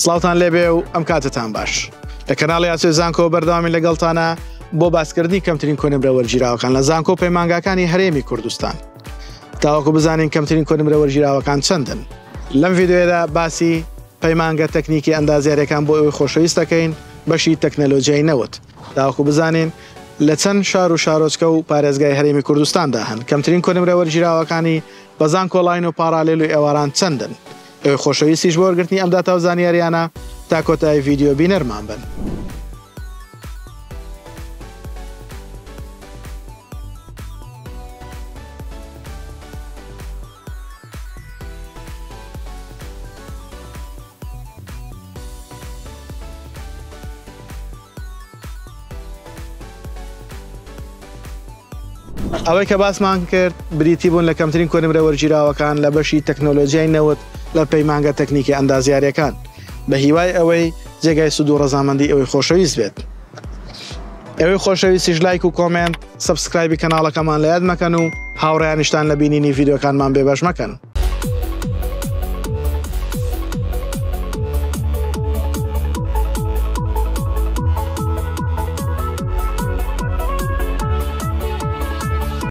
سڵاوتان لێبێ و ئەم کاتتان باش لە کەناڵی یاسوێ زانکۆ بەردەوامی لەگەڵتانە بۆ باسکردنی کەمترین کۆنمرە وەرگیراوەکان لە زانکۆ پەیمانگاکانی هەرێمی کوردستان تاوەکو بزانین کەمترین کۆنمرە وەرگیراوەکان چەندن. لەم ڤیدیۆیەدا باسی پەیمانگە تەکنیکی ئەندازیاریەکان بۆ ئەوەی خۆشەویست دەکەین بەشی تەکنەلۆجیای نەوت تاوەکو بزانین لە چەند شار و شارۆچکە و پارێزگای هەرێمی کوردستاندا هەن کەمترین کۆنمرە وەرگیراوەکانی بە زانکۆڵاین و پارالێل و ئێواران چەندن. ئەوەی خۆشەویستیش بۆ وەرگرتنی ئەم داتا و زانیاریانە تا کۆتایی ڤیدیۆ بینەرمان بن. ئەوەی کە باسمان کرد بریتی بوون لە کەمترین کۆنمرە وەرگیراوەکان لە بەشی تەکنۆلۆجیای نەوت لە پەیمانگە تەکنیکی ئەندازیاریەکان بە هیوای ئەوەی جێگای سود و ڕەزامەندی ئەوەی خۆشەویست بێت. ئەوەی خۆشەویستیش لایک و کۆمنت سبسکرایبی کەناڵەکەمان لە یاد مەکەن و هاوڕێیانیشتان لە بینینی ڤیدیۆکانمان بێبەش مەکەن.